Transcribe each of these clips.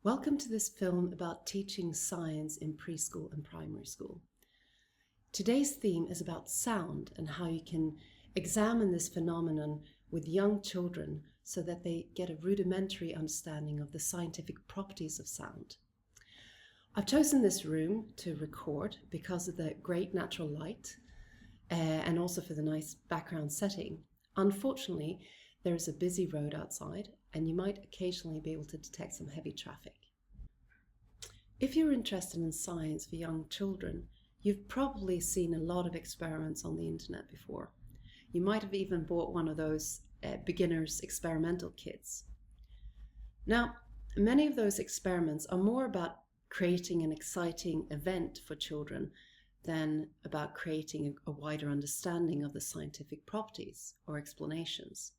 Welcome to this film about teaching science in preschool and primary school. Today's theme is about sound and how you can examine this phenomenon with young children so that they get a rudimentary understanding of the scientific properties of sound. I've chosen this room to record because of the great natural light and also for the nice background setting. Unfortunately, there is a busy road outside and you might occasionally be able to detect some heavy traffic. If you're interested in science for young children, you've probably seen a lot of experiments on the internet before. You might have even bought one of those beginners experimental kits. Now, many of those experiments are more about creating an exciting event for children than about creating a wider understanding of the scientific properties or explanations.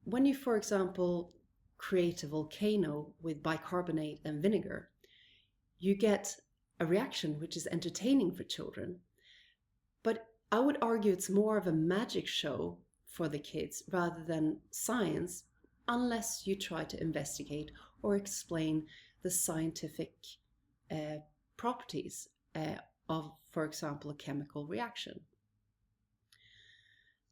When you, for example, create a volcano with bicarbonate and vinegar, you get a reaction which is entertaining for children. But I would argue it's more of a magic show for the kids rather than science, unless you try to investigate or explain the scientific properties of, for example, a chemical reaction.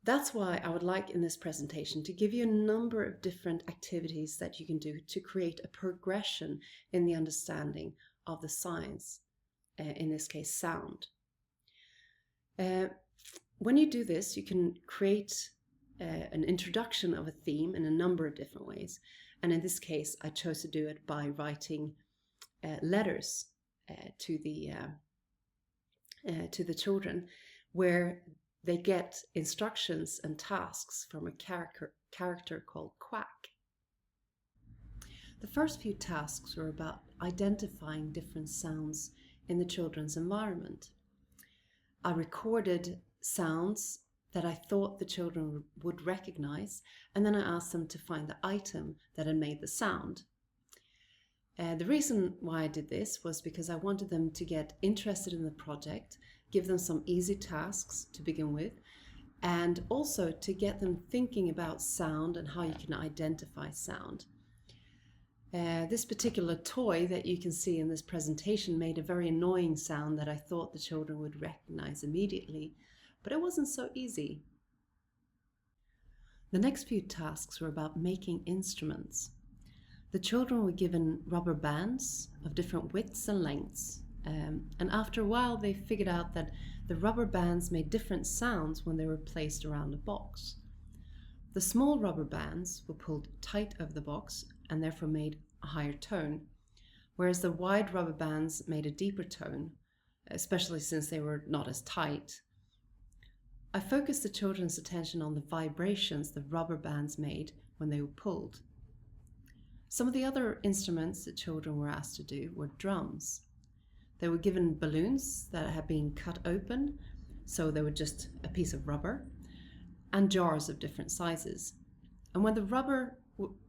That's why I would like in this presentation to give you a number of different activities that you can do to create a progression in the understanding of the science, in this case sound. When you do this, you can create an introduction of a theme in a number of different ways. And in this case, I chose to do it by writing letters to the children, where they get instructions and tasks from a character called Quack. The first few tasks were about identifying different sounds in the children's environment. I recorded sounds that I thought the children would recognize, and then I asked them to find the item that had made the sound. The reason why I did this was because I wanted them to get interested in the project, give them some easy tasks to begin with, and also to get them thinking about sound and how you can identify sound. This particular toy that you can see in this presentation made a very annoying sound that I thought the children would recognize immediately, but it wasn't so easy. The next few tasks were about making instruments. The children were given rubber bands of different widths and lengths, and after a while they figured out that the rubber bands made different sounds when they were placed around a box. The small rubber bands were pulled tight over the box and therefore made a higher tone, whereas the wide rubber bands made a deeper tone, especially since they were not as tight. I focused the children's attention on the vibrations the rubber bands made when they were pulled. Some of the other instruments that children were asked to do were drums. They were given balloons that had been cut open, so they were just a piece of rubber, and jars of different sizes. And when the rubber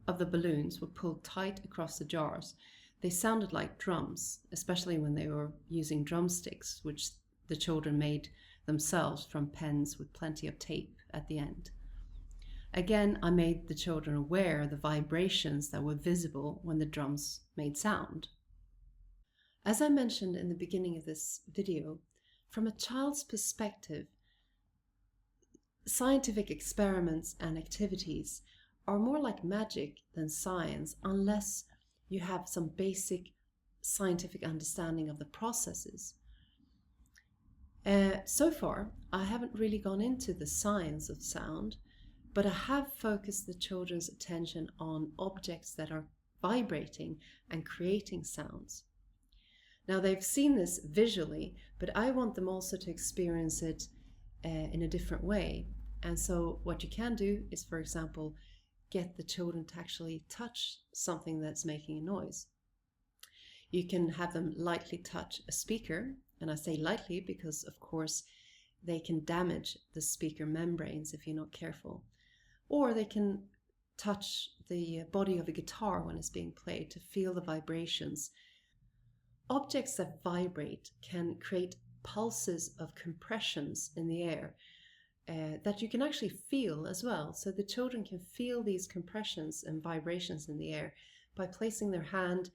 of the balloons were pulled tight across the jars, they sounded like drums, especially when they were using drumsticks, which the children made themselves from pens with plenty of tape at the end. Again, I made the children aware of the vibrations that were visible when the drums made sound. As I mentioned in the beginning of this video, from a child's perspective, scientific experiments and activities are more like magic than science unless you have some basic scientific understanding of the processes. So far, I haven't really gone into the science of sound, but I have focused the children's attention on objects that are vibrating and creating sounds. Now, they've seen this visually, but I want them also to experience it in a different way. And so what you can do is, for example, get the children to actually touch something that's making a noise. You can have them lightly touch a speaker, and I say lightly because, of course, they can damage the speaker membranes if you're not careful. Or they can touch the body of a guitar when it's being played to feel the vibrations. Objects that vibrate can create pulses of compressions in the air that you can actually feel as well. So the children can feel these compressions and vibrations in the air by placing their hand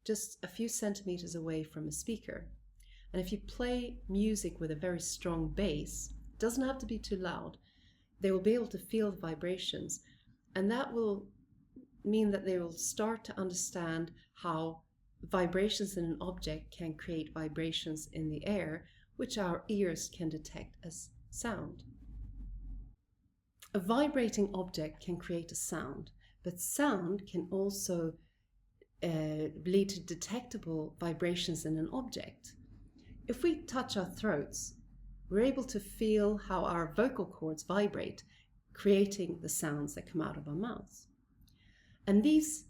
just a few centimeters away from a speaker. And if you play music with a very strong bass, it doesn't have to be too loud, they will be able to feel the vibrations, and that will mean that they will start to understand how vibrations in an object can create vibrations in the air, which our ears can detect as sound. A vibrating object can create a sound, but sound can also lead to detectable vibrations in an object. If we touch our throats, we're able to feel how our vocal cords vibrate, creating the sounds that come out of our mouths. And these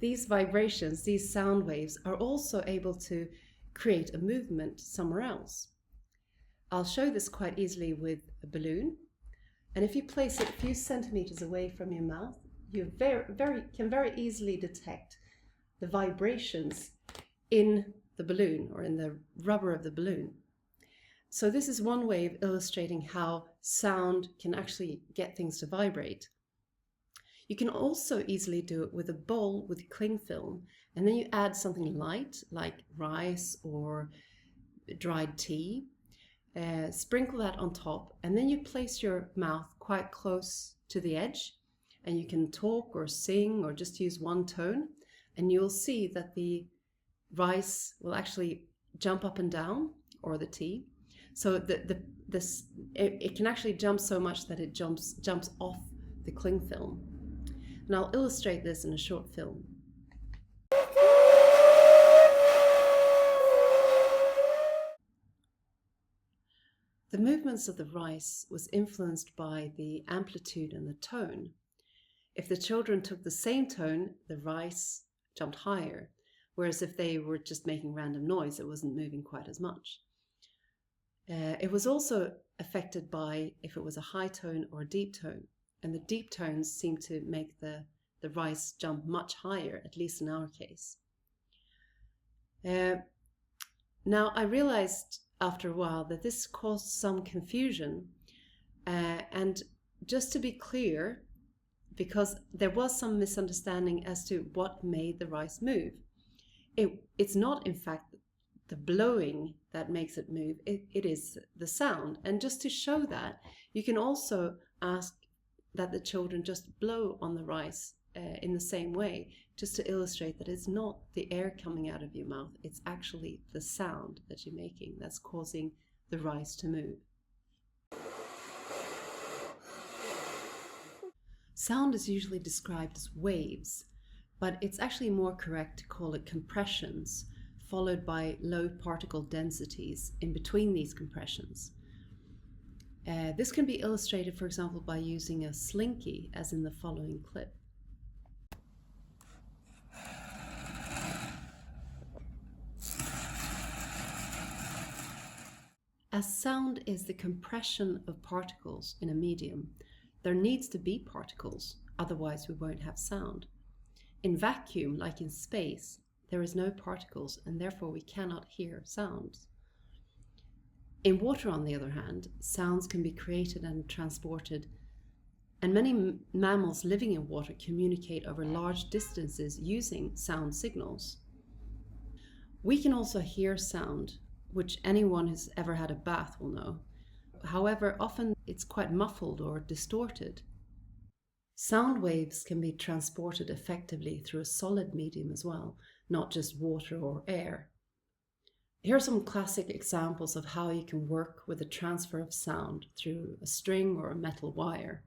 vibrations, these sound waves, are also able to create a movement somewhere else. I'll show this quite easily with a balloon. And if you place it a few centimeters away from your mouth, you can very easily detect the vibrations in the balloon or in the rubber of the balloon. So this is one way of illustrating how sound can actually get things to vibrate. You can also easily do it with a bowl with cling film, and then you add something light like rice or dried tea, sprinkle that on top, and then you place your mouth quite close to the edge, and you can talk or sing or just use one tone, and you'll see that the rice will actually jump up and down, or the tea. So it can actually jump so much that it jumps off the cling film. And I'll illustrate this in a short film. The movements of the rice was influenced by the amplitude and the tone. If the children took the same tone, the rice jumped higher, whereas if they were just making random noise, it wasn't moving quite as much. It was also affected by if it was a high tone or a deep tone, and the deep tones seem to make the rice jump much higher, at least in our case. Now I realized after a while that this caused some confusion, and just to be clear, because there was some misunderstanding as to what made the rice move. It's not in fact the blowing that makes it move, it is the sound. And just to show that, you can also ask that the children just blow on the rice in the same way, just to illustrate that it's not the air coming out of your mouth, it's actually the sound that you're making that's causing the rice to move. Sound is usually described as waves, but it's actually more correct to call it compressions, followed by low particle densities in between these compressions. This can be illustrated, for example, by using a slinky, as in the following clip. As sound is the compression of particles in a medium, there needs to be particles, otherwise we won't have sound. In vacuum, like in space, there is no particles, and therefore we cannot hear sounds. In water, on the other hand, sounds can be created and transported, and many mammals living in water communicate over large distances using sound signals. We can also hear sound, which anyone who's ever had a bath will know. However, often it's quite muffled or distorted. Sound waves can be transported effectively through a solid medium as well, not just water or air. Here are some classic examples of how you can work with the transfer of sound through a string or a metal wire.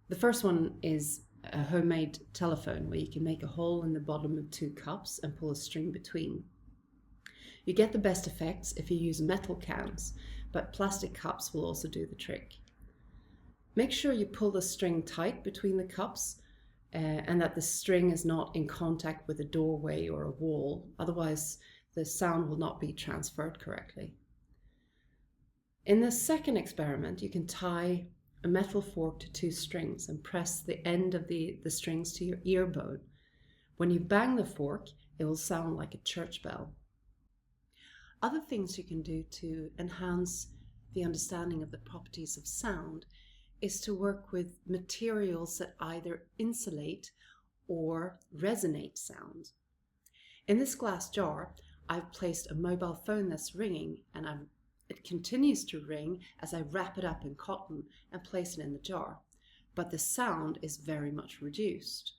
The first one is a homemade telephone, where you can make a hole in the bottom of 2 cups and pull a string between. You get the best effects if you use metal cans, but plastic cups will also do the trick. Make sure you pull the string tight between the cups and that the string is not in contact with a doorway or a wall, otherwise the sound will not be transferred correctly. In the second experiment, you can tie a metal fork to 2 strings and press the end of the strings to your ear bone. When you bang the fork, it will sound like a church bell. Other things you can do to enhance the understanding of the properties of sound is to work with materials that either insulate or resonate sound. In this glass jar, I've placed a mobile phone that's ringing, and it continues to ring as I wrap it up in cotton and place it in the jar, but the sound is very much reduced.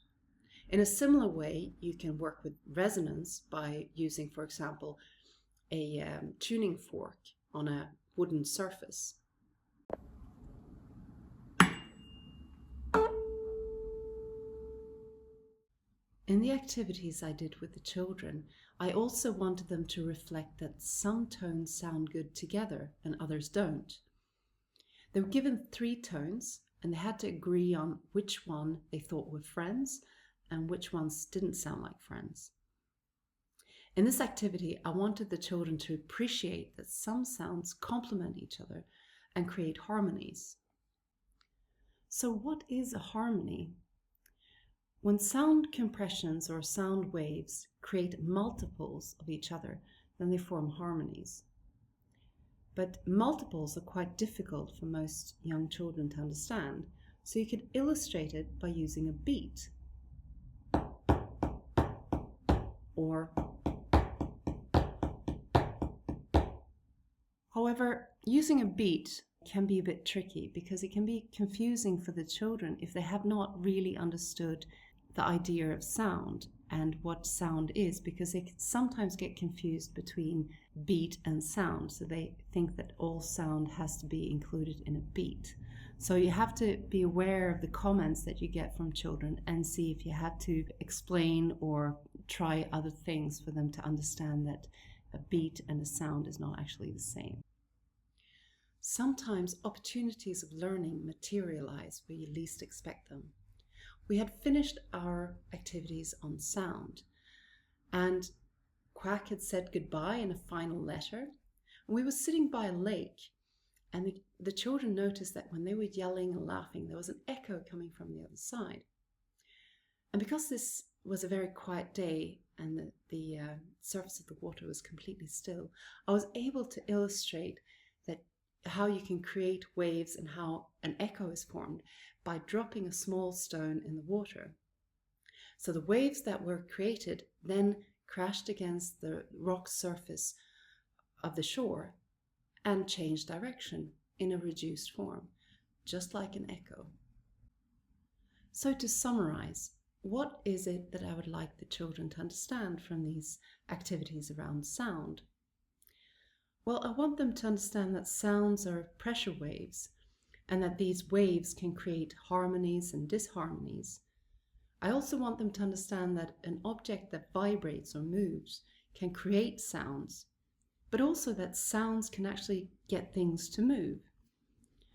In a similar way, you can work with resonance by using, for example, a tuning fork on a wooden surface. In the activities I did with the children, I also wanted them to reflect that some tones sound good together and others don't. They were given 3 tones and they had to agree on which one they thought were friends and which ones didn't sound like friends. In this activity, I wanted the children to appreciate that some sounds complement each other and create harmonies. So what is a harmony? When sound compressions or sound waves create multiples of each other, then they form harmonies. But multiples are quite difficult for most young children to understand, so you could illustrate it by using a beat. Or however, using a beat can be a bit tricky because it can be confusing for the children if they have not really understood the idea of sound and what sound is, because they can sometimes get confused between beat and sound. So they think that all sound has to be included in a beat. So you have to be aware of the comments that you get from children and see if you have to explain or try other things for them to understand that a beat and a sound is not actually the same. Sometimes opportunities of learning materialize where you least expect them. We had finished our activities on sound, and Quack had said goodbye in a final letter. And we were sitting by a lake, and the children noticed that when they were yelling and laughing, there was an echo coming from the other side. And because this was a very quiet day and the surface of the water was completely still, I was able to illustrate that how you can create waves and how an echo is formed by dropping a small stone in the water. So the waves that were created then crashed against the rock surface of the shore and changed direction in a reduced form, just like an echo. So to summarize, what is it that I would like the children to understand from these activities around sound? Well, I want them to understand that sounds are pressure waves and that these waves can create harmonies and disharmonies. I also want them to understand that an object that vibrates or moves can create sounds, but also that sounds can actually get things to move.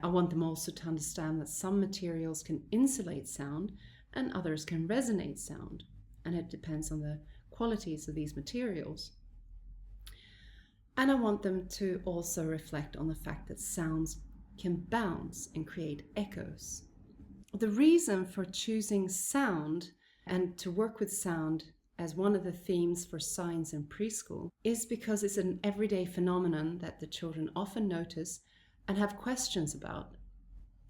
I want them also to understand that some materials can insulate sound and others can resonate sound, and it depends on the qualities of these materials. And I want them to also reflect on the fact that sounds can bounce and create echoes. The reason for choosing sound and to work with sound as one of the themes for science in preschool is because it's an everyday phenomenon that the children often notice and have questions about.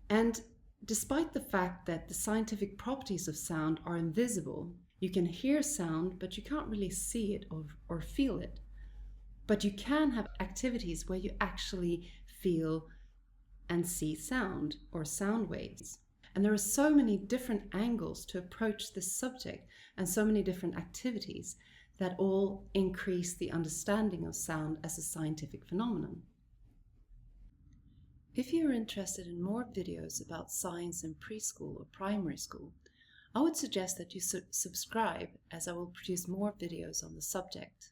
And despite the fact that the scientific properties of sound are invisible, you can hear sound, but you can't really see it or feel it. But you can have activities where you actually feel and see sound or sound waves. And there are so many different angles to approach this subject and so many different activities that all increase the understanding of sound as a scientific phenomenon. If you're interested in more videos about science in preschool or primary school, I would suggest that you subscribe, as I will produce more videos on the subject.